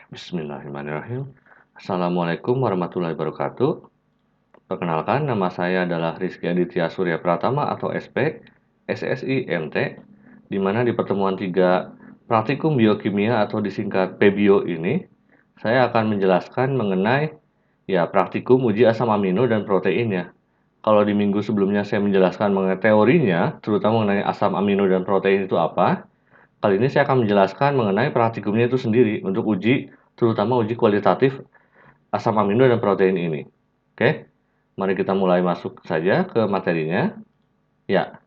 Bismillahirrahmanirrahim. Assalamualaikum warahmatullahi wabarakatuh. Perkenalkan, nama saya adalah Rizky Aditya Surya Pratama atau SP, SSI MT, di mana di pertemuan 3 praktikum biokimia atau disingkat PBio ini, saya akan menjelaskan mengenai praktikum uji asam amino dan proteinnya. Kalau di minggu sebelumnya saya menjelaskan mengenai teorinya, terutama mengenai asam amino dan protein itu apa, kali ini saya akan menjelaskan mengenai praktikumnya itu sendiri untuk uji, terutama uji kualitatif asam amino dan protein ini. Oke, mari kita mulai masuk saja ke materinya. Ya,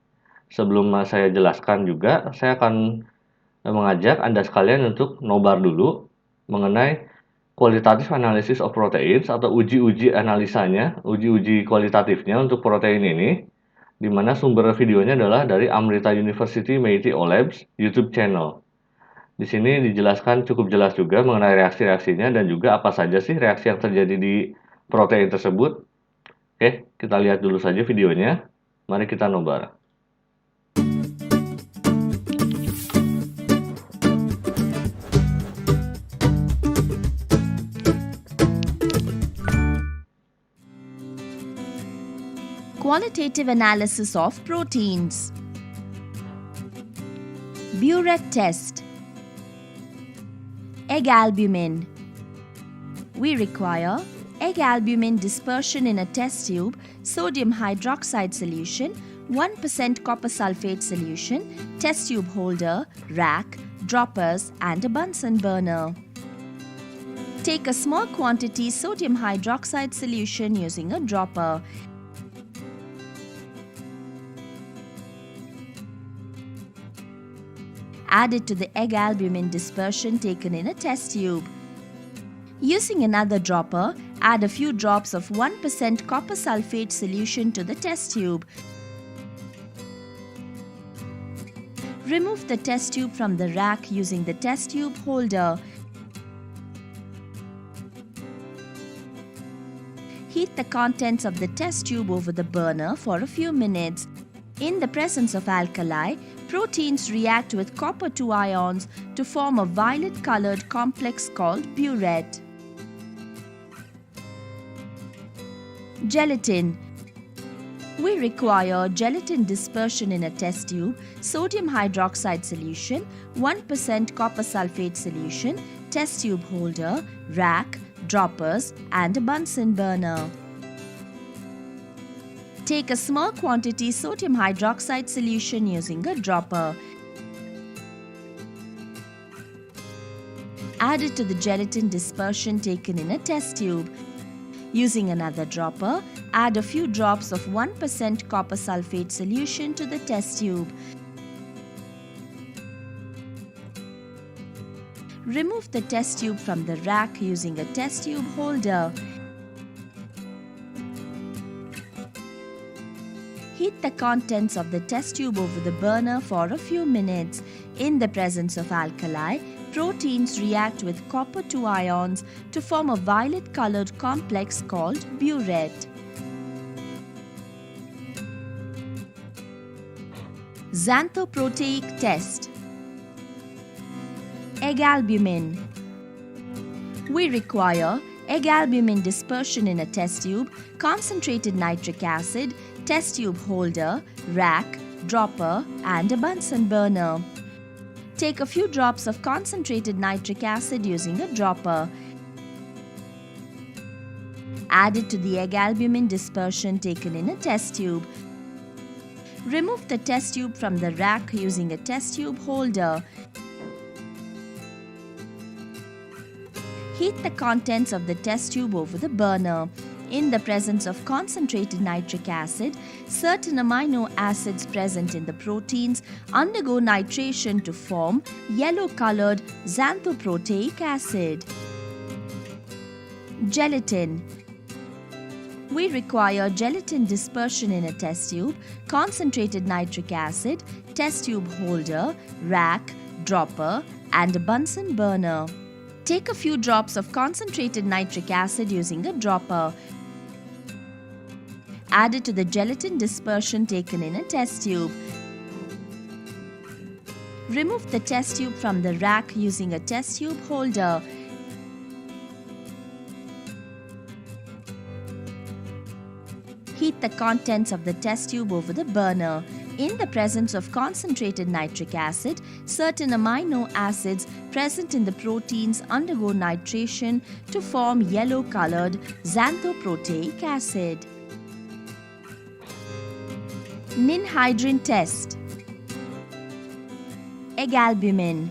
sebelum saya jelaskan juga, saya akan mengajak Anda sekalian untuk nobar dulu mengenai kualitatif analysis of proteins atau uji-uji analisanya, uji-uji kualitatifnya untuk protein ini, di mana sumber videonya adalah dari Amrita University Meiti Labs YouTube channel. Di sini dijelaskan cukup jelas juga mengenai reaksi-reaksinya dan juga apa saja sih reaksi yang terjadi di protein tersebut. Oke, kita lihat dulu saja videonya. Mari kita nobar. Qualitative analysis of proteins. Burette test. Egg albumin. We require egg albumin dispersion in a test tube, sodium hydroxide solution, 1% copper sulfate solution, test tube holder, rack, droppers and a Bunsen burner. Take a small quantity sodium hydroxide solution using a dropper. Add it to the egg albumin dispersion taken in a test tube. Using another dropper, add a few drops of 1% copper sulfate solution to the test tube. Remove the test tube from the rack using the test tube holder. Heat the contents of the test tube over the burner for a few minutes. In the presence of alkali, proteins react with copper-2 ions to form a violet-colored complex called burette. Gelatin. We require gelatin dispersion in a test tube, sodium hydroxide solution, 1% copper sulfate solution, test tube holder, rack, droppers and a Bunsen burner. Take a small quantity sodium hydroxide solution using a dropper. Add it to the gelatin dispersion taken in a test tube. Using another dropper, add a few drops of 1% copper sulfate solution to the test tube. Remove the test tube from the rack using a test tube holder. Heat the contents of the test tube over the burner for a few minutes. In the presence of alkali, proteins react with copper-2 ions to form a violet-colored complex called burette. Xanthoproteic test. Egg albumin. We require egg albumin dispersion in a test tube, concentrated nitric acid, test tube holder, rack, dropper and a Bunsen burner. Take a few drops of concentrated nitric acid using a dropper. Add it to the egg albumin dispersion taken in a test tube. Remove the test tube from the rack using a test tube holder. Heat the contents of the test tube over the burner. In the presence of concentrated nitric acid, certain amino acids present in the proteins undergo nitration to form yellow-colored xanthoproteic acid. Gelatin. We require gelatin dispersion in a test tube, concentrated nitric acid, test tube holder, rack, dropper and a Bunsen burner. Take a few drops of concentrated nitric acid using a dropper. Add it to the gelatin dispersion taken in a test tube. Remove the test tube from the rack using a test tube holder. Heat the contents of the test tube over the burner. In the presence of concentrated nitric acid, certain amino acids present in the proteins undergo nitration to form yellow-colored xanthoproteic acid. Ninhydrin test. Egg albumin.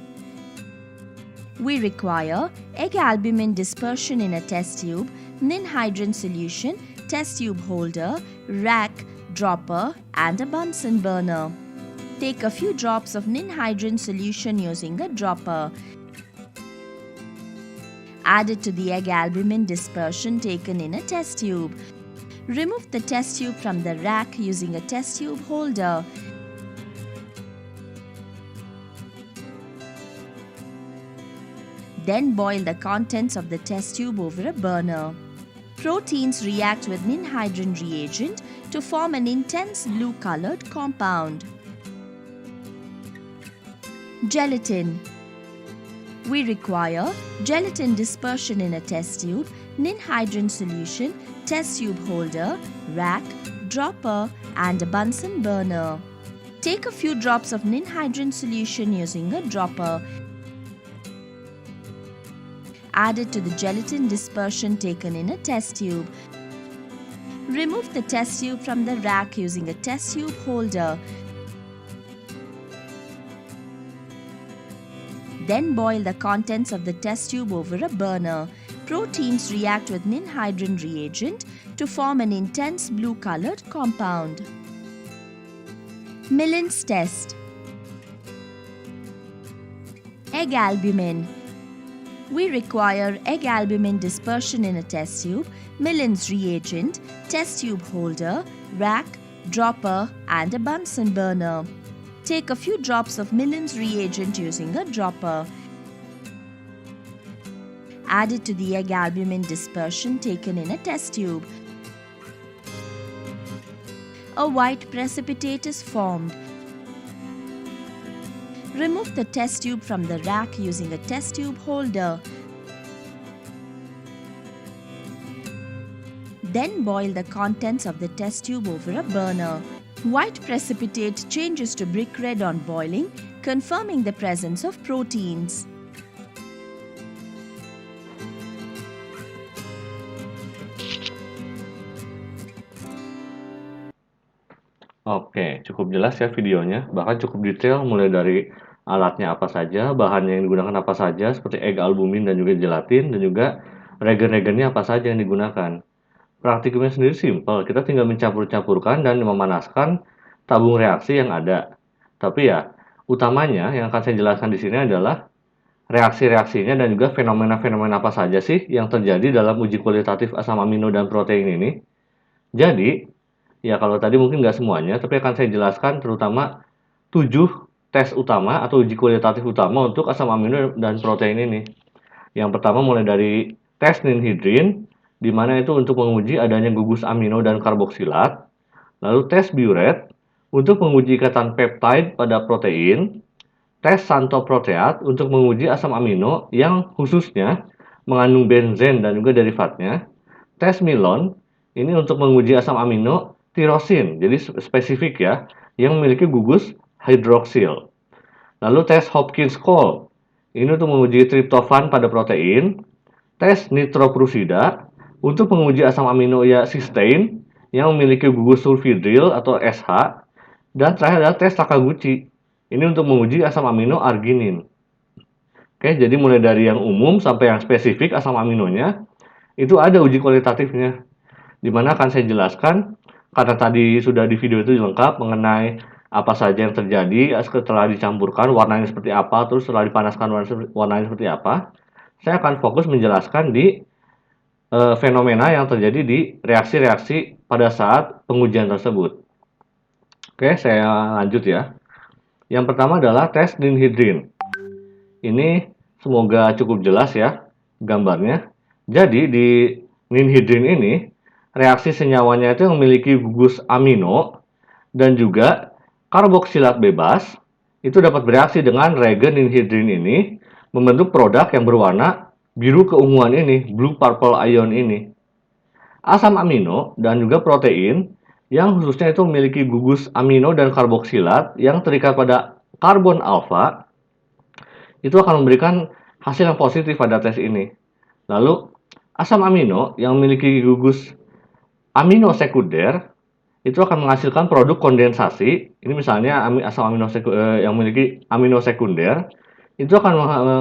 We require egg albumin dispersion in a test tube, ninhydrin solution, test tube holder, rack, dropper, and a Bunsen burner. Take a few drops of ninhydrin solution using a dropper. Add it to the egg albumin dispersion taken in a test tube. Remove the test tube from the rack using a test tube holder. Then boil the contents of the test tube over a burner. Proteins react with ninhydrin reagent to form an intense blue-colored compound. Gelatin. We require gelatin dispersion in a test tube, ninhydrin solution, test tube holder, rack, dropper, and a Bunsen burner. Take a few drops of ninhydrin solution using a dropper. Add it to the gelatin dispersion taken in a test tube. Remove the test tube from the rack using a test tube holder. Then boil the contents of the test tube over a burner. Proteins react with ninhydrin reagent to form an intense blue-colored compound. Millen's test. Egg albumin. We require egg albumin dispersion in a test tube, Millen's reagent, test tube holder, rack, dropper, and a Bunsen burner. Take a few drops of Millen's reagent using a dropper. Add it to the egg albumin dispersion taken in a test tube. A white precipitate is formed. Remove the test tube from the rack using a test tube holder. Then boil the contents of the test tube over a burner. White precipitate changes to brick red on boiling, confirming the presence of proteins. Oke, cukup jelas ya videonya, bahkan cukup detail mulai dari alatnya apa saja, bahannya yang digunakan apa saja, seperti egg albumin dan juga gelatin, dan juga regen-regennya apa saja yang digunakan. Praktikumnya sendiri simpel, kita tinggal mencampur-campurkan dan memanaskan tabung reaksi yang ada. Tapi ya, utamanya yang akan saya jelaskan di sini adalah reaksi-reaksinya dan juga fenomena-fenomena apa saja sih yang terjadi dalam uji kualitatif asam amino dan protein ini. Jadi, ya kalau tadi mungkin nggak semuanya, tapi akan saya jelaskan terutama 7 tes utama atau uji kualitatif utama untuk asam amino dan protein ini. Yang pertama mulai dari tes ninhydrin, di mana itu untuk menguji adanya gugus amino dan karboksilat. Lalu tes biuret, untuk menguji ikatan peptide pada protein. Tes xanthoproteat, untuk menguji asam amino yang khususnya mengandung benzen dan juga derivatnya. Tes milon, ini untuk menguji asam amino tirosin, jadi spesifik ya, yang memiliki gugus hidroksil. Lalu tes Hopkins-Cole, ini untuk menguji triptofan pada protein. Tes nitroprussida, untuk menguji asam amino ya cysteine, yang memiliki gugus sulfhydryl atau SH. Dan terakhir adalah tes Takaguchi, ini untuk menguji asam amino arginin. Oke, jadi mulai dari yang umum sampai yang spesifik asam aminonya, itu ada uji kualitatifnya. Dimana akan saya jelaskan, karena tadi sudah di video itu lengkap mengenai apa saja yang terjadi setelah dicampurkan, warnanya seperti apa, terus setelah dipanaskan warnanya seperti apa. Saya akan fokus menjelaskan di fenomena yang terjadi di reaksi-reaksi pada saat pengujian tersebut. Oke, saya lanjut ya. Yang pertama adalah tes ninhydrin. Ini semoga cukup jelas ya gambarnya. Jadi di ninhydrin ini, reaksi senyawanya itu memiliki gugus amino dan juga karboksilat bebas. Itu dapat bereaksi dengan regen ninhydrin ini membentuk produk yang berwarna biru keunguan ini, blue purple ion ini. Asam amino dan juga protein yang khususnya itu memiliki gugus amino dan karboksilat yang terikat pada karbon alfa, itu akan memberikan hasil yang positif pada tes ini. Lalu, asam amino yang memiliki gugus amino sekunder itu akan menghasilkan produk kondensasi. Ini misalnya asam amino yang memiliki amino sekunder itu akan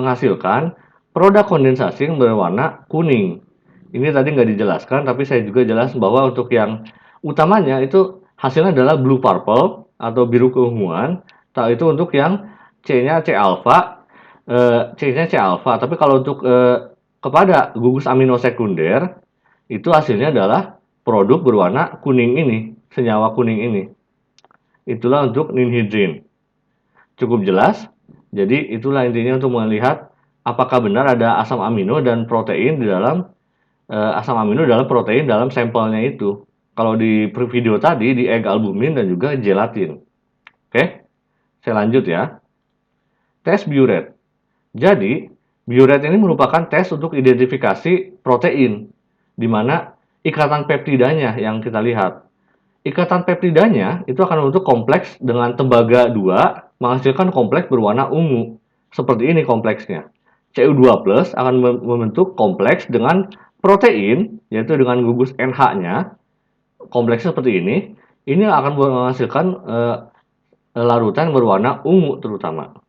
menghasilkan produk kondensasi yang berwarna kuning. Ini tadi nggak dijelaskan, tapi saya juga jelas bahwa untuk yang utamanya itu hasilnya adalah blue purple atau biru keunguan. Itu untuk yang C-nya C alpha, C-nya C alpha. Tapi kalau untuk kepada gugus amino sekunder itu hasilnya adalah produk berwarna kuning ini, senyawa kuning ini. Itulah untuk ninhidrin. Cukup jelas? Jadi itulah intinya untuk melihat apakah benar ada asam amino dan protein di dalam asam amino dalam protein dalam sampelnya itu. Kalau di video tadi di egg albumin dan juga gelatin. Oke, saya lanjut ya. Tes biuret. Jadi, biuret ini merupakan tes untuk identifikasi protein, di mana ikatan peptidanya yang kita lihat. Ikatan peptidanya itu akan membentuk kompleks dengan tembaga 2 menghasilkan kompleks berwarna ungu. Seperti ini kompleksnya. Cu2 plus akan membentuk kompleks dengan protein, yaitu dengan gugus NH-nya. Kompleksnya seperti ini. Ini akan menghasilkan larutan berwarna ungu terutama.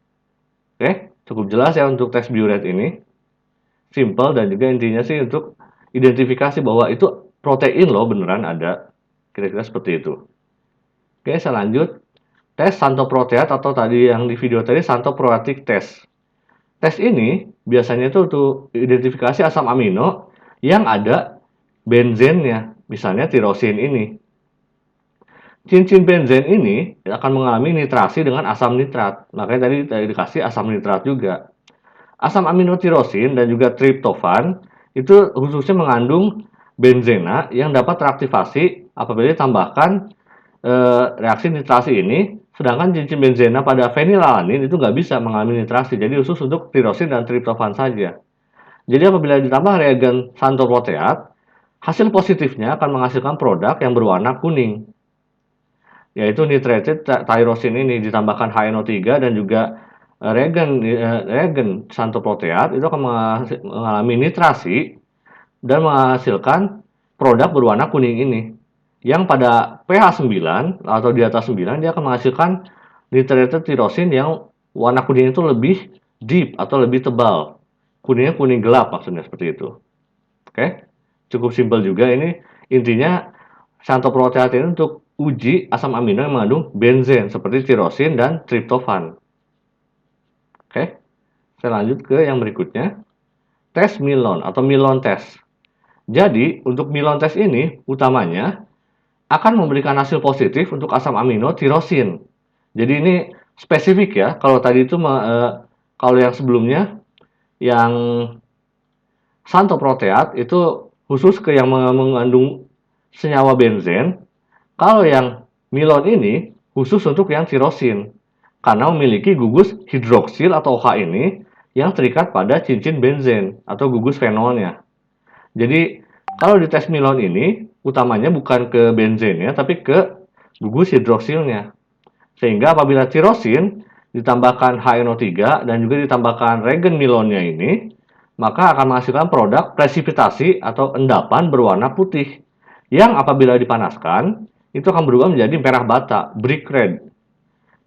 Oke, cukup jelas ya untuk tes biuret ini. Simple dan juga intinya sih untuk identifikasi bahwa itu protein loh beneran ada. Kira-kira seperti itu. Oke, saya lanjut. Tes santoproteat atau tadi yang di video tadi santoproteatic test. Tes ini biasanya itu untuk identifikasi asam amino yang ada benzennya, misalnya tirosin ini. Cincin benzen ini akan mengalami nitrasi dengan asam nitrat. Makanya tadi dikasih asam nitrat juga. Asam amino tirosin dan juga triptofan itu khususnya mengandung benzena yang dapat teraktivasi apabila ditambahkan reaksi nitrasi ini, sedangkan cincin benzena pada fenilalanin itu nggak bisa mengalami nitrasi, jadi khusus untuk tirosin dan triptofan saja. Jadi apabila ditambah reagen santoproteat, hasil positifnya akan menghasilkan produk yang berwarna kuning, yaitu nitrated tyrosin ini ditambahkan HNO3 dan juga reagen santoproteat itu akan mengalami nitrasi dan menghasilkan produk berwarna kuning ini. Yang pada pH 9 atau di atas 9 dia akan menghasilkan nitrated tirosin yang warna kuning itu lebih deep atau lebih tebal. Kuningnya kuning gelap maksudnya seperti itu. Oke, cukup simpel juga ini. Intinya santoproteat ini untuk uji asam amino yang mengandung benzen seperti tirosin dan triptofan. Oke, saya lanjut ke yang berikutnya. Tes Milon atau Milon test. Jadi, untuk Milon test ini utamanya akan memberikan hasil positif untuk asam amino tirosin. Jadi ini spesifik ya. Kalau tadi itu kalau yang sebelumnya yang santoproteat itu khusus ke yang mengandung senyawa benzen. Kalau yang Milon ini khusus untuk yang tirosin karena memiliki gugus hidroksil atau OH ini yang terikat pada cincin benzen atau gugus fenolnya. Jadi kalau di tes Milon ini utamanya bukan ke benzennya tapi ke gugus hidroksilnya. Sehingga apabila tirosin ditambahkan HNO3 dan juga ditambahkan regen Milonnya ini, maka akan menghasilkan produk presipitasi atau endapan berwarna putih yang apabila dipanaskan itu akan berubah menjadi merah bata, brick red.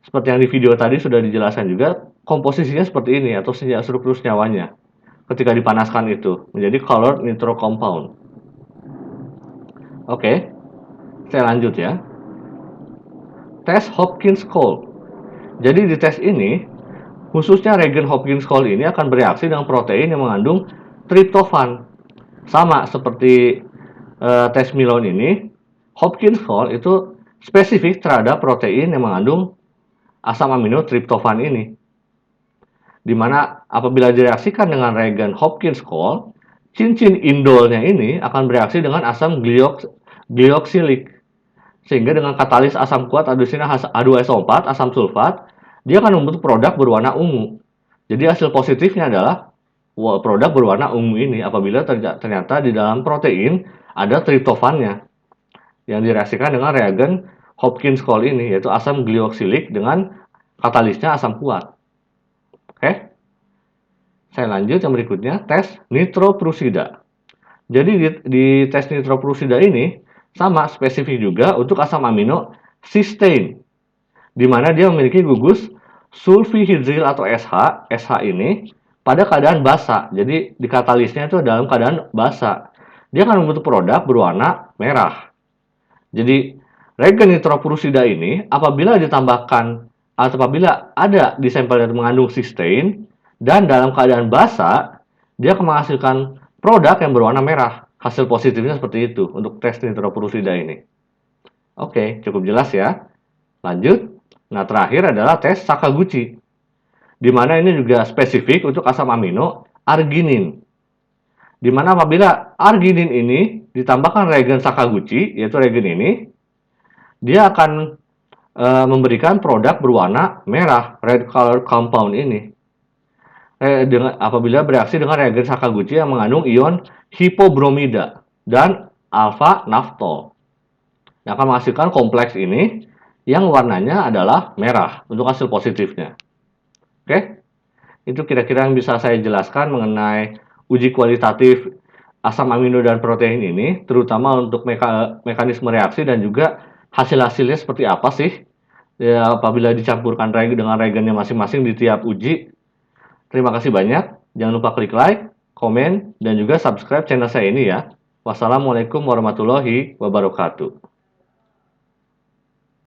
Seperti yang di video tadi sudah dijelaskan juga, komposisinya seperti ini atau struktur senyawanya ketika dipanaskan itu menjadi colored nitro compound. Oke, saya lanjut ya. Tes Hopkins-Cole. Jadi di tes ini, khususnya regen Hopkins-Cole ini akan bereaksi dengan protein yang mengandung triptofan. Sama seperti tes Milon ini, Hopkins-Cole itu spesifik terhadap protein yang mengandung asam amino triptofan ini. Di mana apabila direaksikan dengan reagen Hopkins-Cole, cincin indolnya ini akan bereaksi dengan asam glyoxylic. Sehingga dengan katalis asam kuat adusina H2SO4, asam sulfat, dia akan membentuk produk berwarna ungu. Jadi hasil positifnya adalah produk berwarna ungu ini apabila ternyata di dalam protein ada triptofannya yang direaksikan dengan reagen Hopkins Cole ini, yaitu asam glioksilik dengan katalisnya asam kuat. Oke, saya lanjut yang berikutnya, tes nitropurusida. Jadi di tes nitropurusida ini sama spesifik juga untuk asam amino cysteine, di mana dia memiliki gugus sulfihidril atau SH. SH ini pada keadaan basa. Jadi di katalisnya itu dalam keadaan basa. Dia akan membentuk produk berwarna merah. Jadi regen nitropurusida ini apabila ditambahkan atau apabila ada di sampel yang mengandung cysteine dan dalam keadaan basa, dia akan menghasilkan produk yang berwarna merah. Hasil positifnya seperti itu untuk tes nitropurusida ini. Oke, cukup jelas ya. Lanjut. Nah, terakhir adalah tes Sakaguchi, di mana ini juga spesifik untuk asam amino arginin. Di mana apabila arginin ini ditambahkan reagen Sakaguchi, yaitu reagen ini, dia akan memberikan produk berwarna merah, red color compound ini. Apabila bereaksi dengan reagen Sakaguchi yang mengandung ion hipobromida dan alpha naftol, yang akan menghasilkan kompleks ini yang warnanya adalah merah untuk hasil positifnya. Oke, itu kira-kira yang bisa saya jelaskan mengenai uji kualitatif asam amino dan protein ini, terutama untuk mekanisme reaksi dan juga hasil-hasilnya seperti apa sih ya, apabila dicampurkan dengan reagennya masing-masing di tiap uji. Terima kasih banyak. Jangan lupa klik like, komen, dan juga subscribe channel saya ini ya. Wassalamualaikum warahmatullahi wabarakatuh.